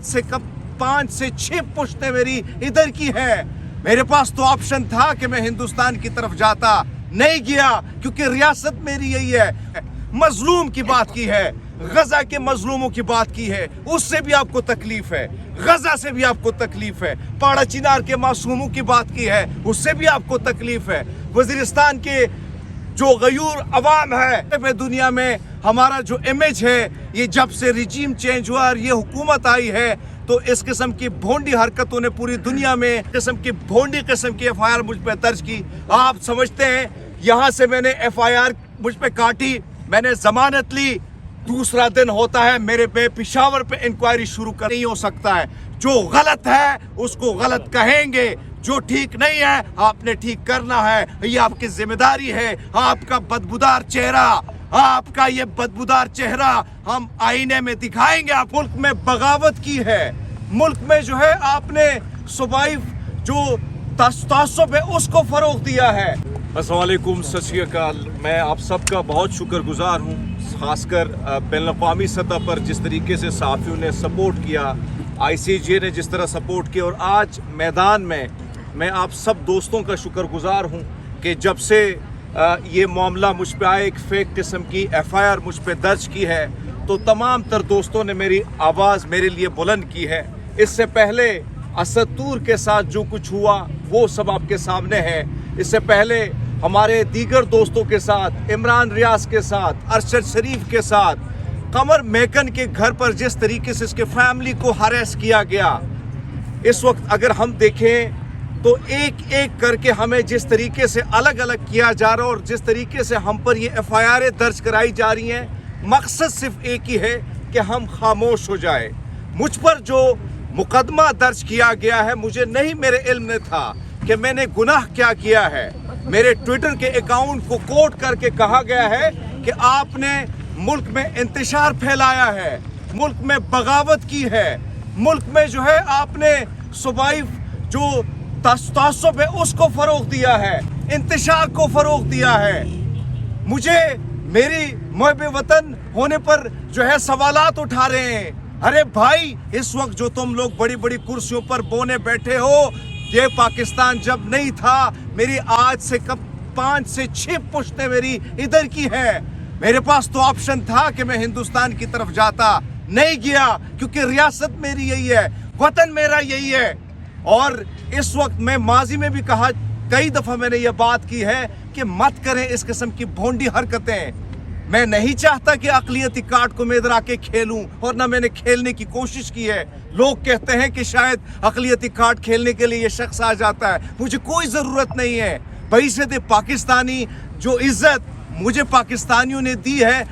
आज से कब 5 से 6 पुश्तें मेरी इधर की हैं। मेरे पास तो ऑप्शन था कि मैं हिंदुस्तान की तरफ जाता, नहीं गया क्योंकि रियासत मेरी यही है। मजलूम की बात की है, गजा के मजलूमों की बात की है, उससे भी आपको तकलीफ है। गजा से भी आपको तकलीफ है। पाड़ा चिनार के मासूमों की बात की है, उससे भी आपको तकलीफ है। वजीरिस्तान के जो गयूर अवाम है, दुनिया में हमारा जो इमेज है, ये जब से रिजीम चेंज हुआ और ये हुकूमत आई है, तो इस किस्म की भोंडी हरकतों ने पूरी दुनिया में भोंडी किस्म की FIR मुझ पे दर्ज की। आप समझते हैं यहाँ से मैंने FIR मुझ पे काटी, मैंने जमानत ली, दूसरा दिन होता है मेरे पे पिशावर पे इंक्वायरी शुरू कर नहीं हो सकता है। जो गलत है उसको गलत कहेंगे, जो ठीक नहीं है आपने ठीक करना है, ये आपकी जिम्मेदारी है। आपका बदबूदार चेहरा, आपका ये बदबूदार चेहरा हम आईने में दिखाएंगे। आप मुल्क में बगावत की है, मुल्क में जो है आपने सूबाई जो तासुब है उसको फरोग दिया है। अस्सलाम वालेकुम, सत श्री अकाल। मैं आप सबका बहुत शुक्रगुजार हूँ, खासकर बैनुल-अक़वामी सतह पर जिस तरीके से सहाफ़ियों ने सपोर्ट किया, ICJ ने जिस तरह सपोर्ट किया, और आज मैदान में मैं आप सब दोस्तों का शुक्रगुजार हूँ कि जब से ये मामला मुझ पे आए, एक फेक किस्म की FIR मुझ पे दर्ज की है, तो तमाम तर दोस्तों ने मेरी आवाज़ मेरे लिए बुलंद की है। इससे पहले असद तूर के साथ जो कुछ हुआ वो सब आपके सामने है। इससे पहले हमारे दीगर दोस्तों के साथ, इमरान रियाज के साथ, अरशद शरीफ के साथ, कमर मेकन के घर पर जिस तरीके से इसके फैमिली को हरेस किया गया, इस वक्त अगर हम देखें तो एक एक करके हमें जिस तरीके से अलग अलग किया जा रहा है और जिस तरीके से हम पर ये FIR दर्ज कराई जा रही हैं, मकसद सिर्फ एक ही है कि हम खामोश हो जाए। मुझ पर जो मुकदमा दर्ज किया गया है, मुझे नहीं मेरे इल्म में था कि मैंने गुनाह क्या किया है। मेरे ट्विटर के अकाउंट को कोट करके कहा गया है कि आपने मुल्क में इंतशार फैलाया है, मुल्क में बगावत की है, मुल्क में जो है आपने सूबाई जो तासुब है उसको फरोग दिया है, इंतशार को फरोग दिया है। मुझे मेरी मुहब्बे वतन होने पर जो है सवालात उठा रहे हैं। अरे भाई, इस वक्त जो तुम लोग बड़ी बड़ी कुर्सियों पर बोने बैठे हो, ये पाकिस्तान जब नहीं था, मेरी आज से कब 5 से 6 पुश्तें मेरी इधर की हैं। मेरे पास तो ऑप्शन था कि मैं हिंदुस्तान की तरफ जाता, नहीं गया क्योंकि रियासत मेरी यही है, वतन मेरा यही है। और इस वक्त मैं माजी में भी कहा, कई दफ़ा मैंने ये बात की है कि मत करें इस किस्म की भोंडी हरकतें। मैं नहीं चाहता कि अक़लियती कार्ड को मैं इधर आके खेलूं, और ना मैंने खेलने की कोशिश की है। लोग कहते हैं कि शायद अक़लियती कार्ड खेलने के लिए ये शख्स आ जाता है, मुझे कोई ज़रूरत नहीं है। बईसद पाकिस्तानी जो इज़्ज़त मुझे पाकिस्तानियों ने दी है,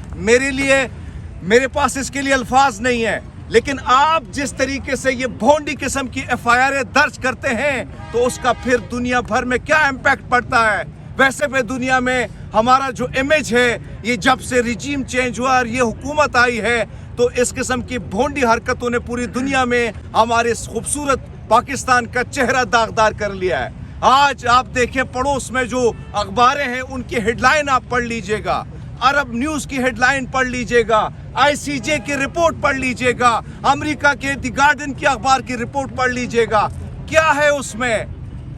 मेरे पास इसके लिए अल्फाज नहीं है। लेकिन आप जिस तरीके से ये भोंडी किस्म की FIR दर्ज करते हैं, तो उसका फिर दुनिया भर में क्या इम्पैक्ट पड़ता है। वैसे भी दुनिया में हमारा जो इमेज है, ये जब से रिजीम चेंज हुआ और ये हुकूमत आई है, तो इस किस्म की भोंडी हरकतों ने पूरी दुनिया में हमारे खूबसूरत पाकिस्तान का चेहरा दागदार कर लिया है। आज आप देखें, पड़ोस में जो अखबारें हैं उनकी हेडलाइन आप पढ़ लीजिएगा, अरब न्यूज़ की हेडलाइन पढ़ लीजिएगा, ICJ की रिपोर्ट पढ़ लीजिएगा, अमेरिका के द गार्डियन की अखबार की रिपोर्ट पढ़ लीजिएगा। क्या है उसमें?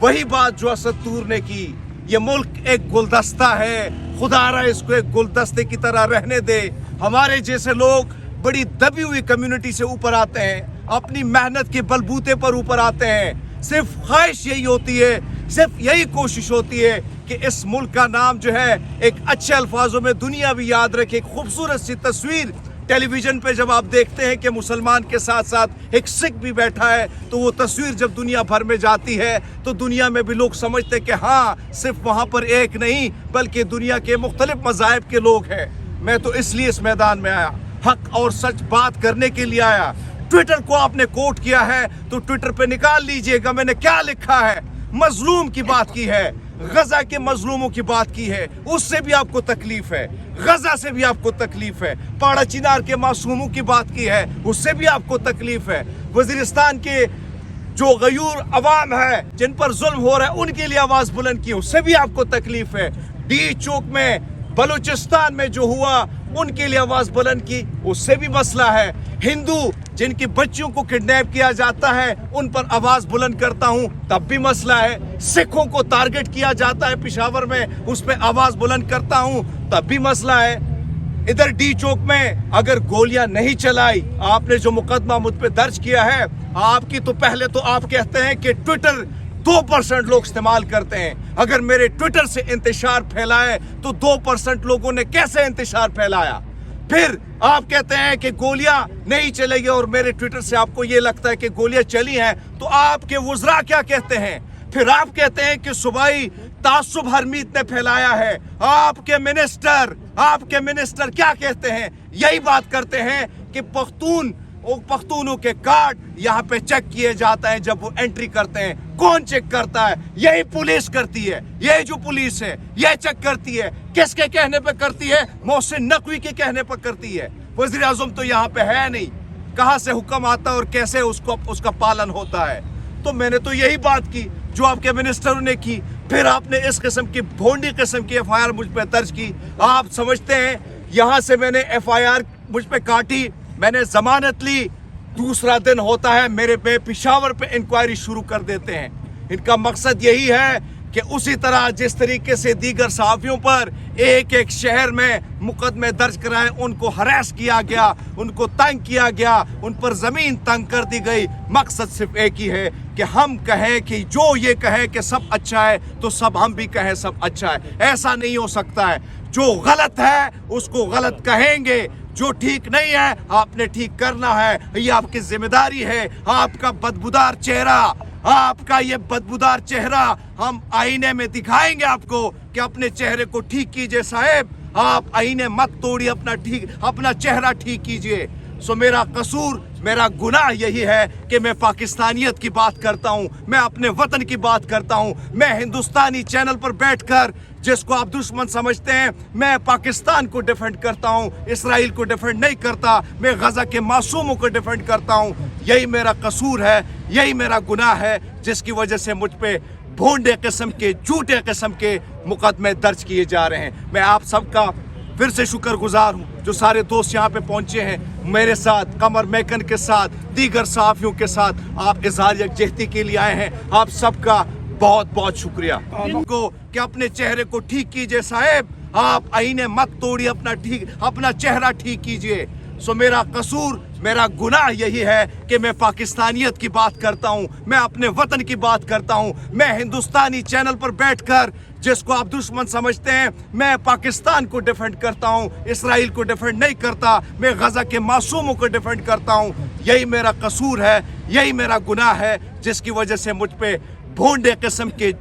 वही बात जो असद तूर ने की। ये मुल्क एक गुलदस्ता है, खुदारा इसको एक गुलदस्ते की तरह रहने दे। हमारे जैसे लोग बड़ी दबी हुई कम्युनिटी से ऊपर आते हैं, अपनी मेहनत के बलबूते पर ऊपर आते हैं। सिर्फ ख्वाहिश यही होती है, सिर्फ यही कोशिश होती है कि इस मुल्क का नाम जो है एक अच्छे अल्फाजों में दुनिया भी याद रखे। एक खूबसूरत सी तस्वीर टेलीविजन पे जब आप देखते हैं कि मुसलमान के साथ साथ एक सिख भी बैठा है, तो वो तस्वीर जब दुनिया भर में जाती है, तो दुनिया में भी लोग समझते हैं कि हाँ, सिर्फ वहाँ पर एक नहीं बल्कि दुनिया के मुख्तलिफ मज़ाहिब के लोग हैं। मैं तो इसलिए इस मैदान में आया, हक और सच बात करने के लिए आया। ट्विटर को आपने कोट किया है तो ट्विटर पे निकाल लीजिएगा मैंने क्या लिखा है। मजलूम की बात की है, गजा के मजलूमों की बात की है, उससे भी आपको तकलीफ है। गजा से भी आपको तकलीफ है। पाड़ा चिनार के मासूमों की बात की है, उससे भी आपको तकलीफ है। वजीरिस्तान के जो गयूर अवाम है जिन पर जुल्म हो रहा है उनके लिए आवाज बुलंद की, उससे भी आपको तकलीफ है। डी चौक में बलूचिस्तान में जो हुआ उनके लिए आवाज बुलंद की, उससे भी मसला है। हिंदू जिन की बच्चियों को किडनैप किया जाता है उन पर आवाज बुलंद करता हूं तब भी मसला है। सिखों को टारगेट किया जाता है पेशावर में, उस पर आवाज बुलंद करता हूं तब भी मसला है। इधर डी चौक में अगर गोलियां नहीं चलाई, आपने जो मुकदमा मुझ पे दर्ज किया है, आपकी तो पहले तो आप कहते हैं कि ट्विटर 2% लोग इस्तेमाल करते हैं। अगर मेरे ट्विटर से इंतशार फैला है तो 2% लोगों ने कैसे इंतशार फैलाया? फिर आप कहते हैं कि गोलियां नहीं चलेगी और मेरे ट्विटर से आपको ये लगता है कि गोलियां चली हैं, तो आपके वज़रा क्या कहते हैं? फिर आप कहते हैं कि सूबाई तासुब हरमीत ने फैलाया है। आपके मिनिस्टर क्या कहते हैं? यही बात करते हैं कि पख्तूनों के कार्ड यहाँ पे चेक किए जाते हैं जब वो एंट्री करते हैं। कौन चेक करता है? यही पुलिस करती है। यही जो पुलिस है ये चेक करती है। किसके कहने पे करती है? मोहसिन नकवी के कहने पर करती है। वज़ीर आज़म तो यहाँ पे है नहीं, कहाँ से हुक्म आता है और कैसे उसका पालन होता है? तो मैंने तो यही बात की जो आपके मिनिस्टरों ने की। फिर आपने इस किस्म की भोंडी किस्म की FIR मुझ पे दर्ज की। आप समझते हैं यहाँ से मैंने FIR मुझ पे काटी, मैंने जमानत ली, दूसरा दिन होता है मेरे पे पेशावर पे इंक्वायरी शुरू कर देते हैं। इनका मकसद यही है कि उसी तरह जिस तरीके से दीगर सहाफ़ियों पर एक एक शहर में मुकदमे दर्ज कराए, उनको हरास किया गया, उनको तंग किया गया, उन पर ज़मीन तंग कर दी गई। मकसद सिर्फ एक ही है कि हम कहें कि जो ये कहे कि सब अच्छा है तो सब हम भी कहें सब अच्छा है। ऐसा नहीं हो सकता है। जो गलत है उसको गलत कहेंगे, जो ठीक नहीं है आपने ठीक करना है। ये आपकी जिम्मेदारी है। आपका बदबूदार चेहरा हम आईने में दिखाएंगे आपको कि अपने चेहरे को ठीक कीजिए साहब। आप आईने मत तोड़िए, अपना चेहरा ठीक कीजिए। सो मेरा कसूर, मेरा गुनाह यही है कि मैं पाकिस्तानियत की बात करता हूँ, मैं अपने वतन की बात करता हूँ। मैं हिंदुस्तानी चैनल पर बैठकर जिसको आप दुश्मन समझते हैं, मैं पाकिस्तान को डिफेंड करता हूँ, इसराइल को डिफेंड नहीं करता। मैं गजा के मासूमों को डिफेंड करता हूँ। यही मेरा कसूर है, यही मेरा गुनाह है, जिसकी वजह से मुझ पे भोंडे किस्म के, झूठे किस्म के मुकदमे दर्ज किए जा रहे हैं। मैं आप सबका फिर से शुक्रगुजार हूँ जो सारे दोस्त यहाँ पे पहुँचे हैं मेरे साथ, कमर मैकन के साथ, दीगर सहाफ़ियों के साथ। आप इज़हार यकजहती के लिए आए हैं। आप सबका बहुत बहुत शुक्रिया। को कि अपने चेहरे को ठीक कीजिए साहब। आप आईने मत तोड़िए, अपना चेहरा ठीक कीजिए। सो मेरा कसूर, मेरा गुनाह यही है कि मैं पाकिस्तानियत की बात करता हूँ, मैं अपने वतन की बात करता हूँ। मैं हिंदुस्तानी चैनल पर बैठकर जिसको आप दुश्मन समझते हैं, मैं पाकिस्तान को डिफेंड करता हूँ, इसराइल को डिफेंड नहीं करता। मैं गजा के मासूमों को डिफेंड करता हूँ। यही मेरा कसूर है, यही मेरा गुनाह है, जिसकी वजह से मुझ पे भोंडे किस्म के